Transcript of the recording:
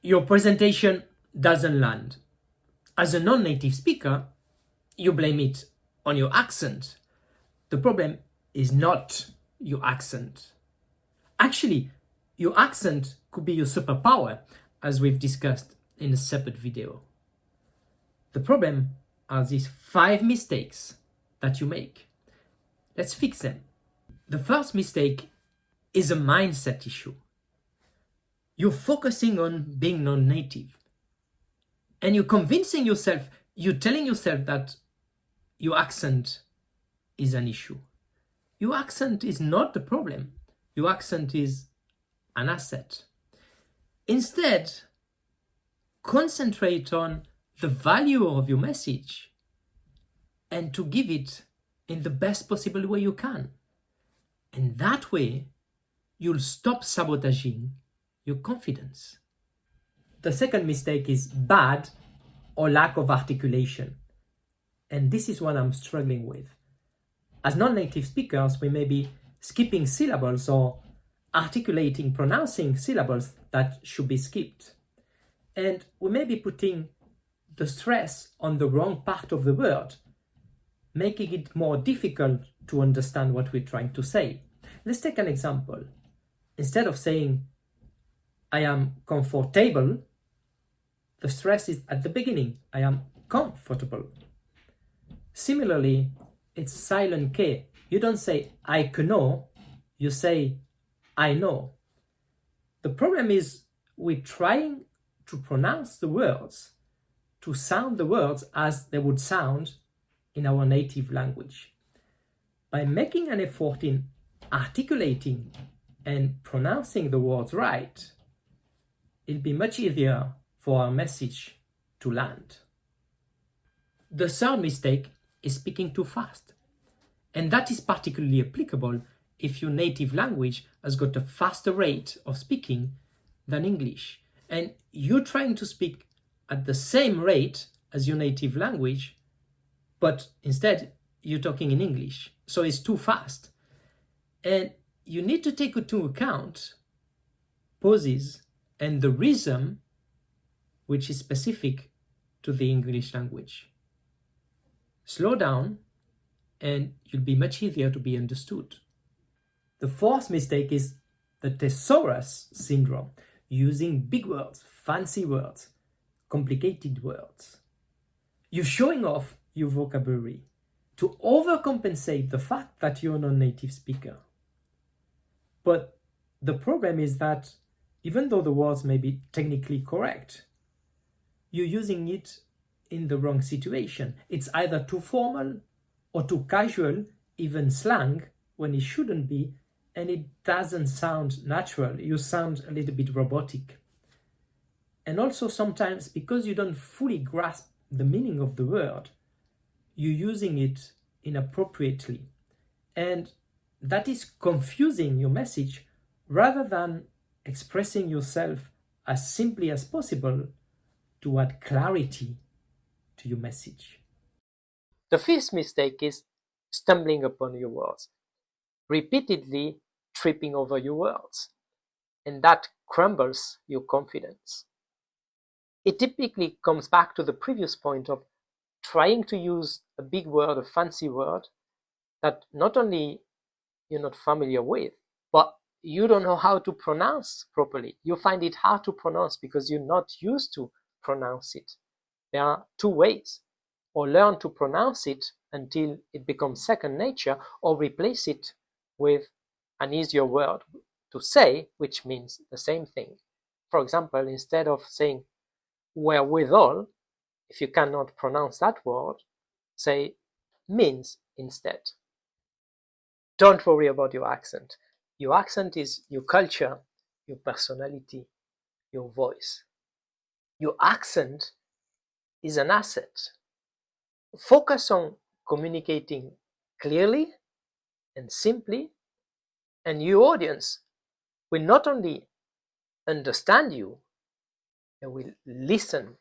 your presentation doesn't land. As a non-native speaker, you blame it on your accent. The problem is not your accent. Actually, your accent could be your superpower, as we've discussed in a separate video. The problem are these 5 mistakes that you make. Let's fix them. The first mistake is a mindset issue. You're focusing on being non-native, and you're convincing yourself, you're telling yourself that your accent is an issue. Your accent is not the problem. Your accent is an asset. Instead, concentrate on the value of your message and to give it in the best possible way you can. And that way, you'll stop sabotaging your confidence. The second mistake is bad or lack of articulation. And this is what I'm struggling with. As non-native speakers, we may be skipping syllables or articulating, pronouncing syllables that should be skipped. And we may be putting the stress on the wrong part of the word, making it more difficult to understand what we're trying to say. Let's take an example. Instead of saying, I am comfortable, the stress is at the beginning. I am comfortable. Similarly, it's silent K. You don't say, I know, you say, I know. The problem is we're trying to pronounce the words, to sound the words as they would sound in our native language. By making an effort in articulating and pronouncing the words right, it'll be much easier for our message to land. The third mistake is speaking too fast. And that is particularly applicable if your native language has got a faster rate of speaking than English. And you're trying to speak at the same rate as your native language, but instead you're talking in English. So it's too fast. And you need to take into account pauses and the rhythm which is specific to the English language. Slow down and you'll be much easier to be understood. The fourth mistake is the thesaurus syndrome, using big words, fancy words, complicated words. You're showing off your vocabulary to overcompensate the fact that you're a non-native speaker. But the problem is that even though the words may be technically correct, you're using it in the wrong situation. It's either too formal or too casual, even slang, when it shouldn't be, and it doesn't sound natural. You sound a little bit robotic. And also sometimes, because you don't fully grasp the meaning of the word, you're using it inappropriately. And that is confusing your message rather than expressing yourself as simply as possible to add clarity to your message. The fifth mistake is stumbling upon your words, repeatedly tripping over your words, and that crumbles your confidence. It typically comes back to the previous point of trying to use a big word, a fancy word, that not only you're not familiar with, but you don't know how to pronounce properly. You find it hard to pronounce because you're not used to pronounce it. There are two ways: or learn to pronounce it until it becomes second nature, or replace it with an easier word to say, which means the same thing. For example, instead of saying wherewithal, if you cannot pronounce that word, say means instead. Don't worry about your accent. Your accent is your culture, your personality, your voice. Your accent is an asset. Focus on communicating clearly and simply, and your audience will not only understand you, they will listen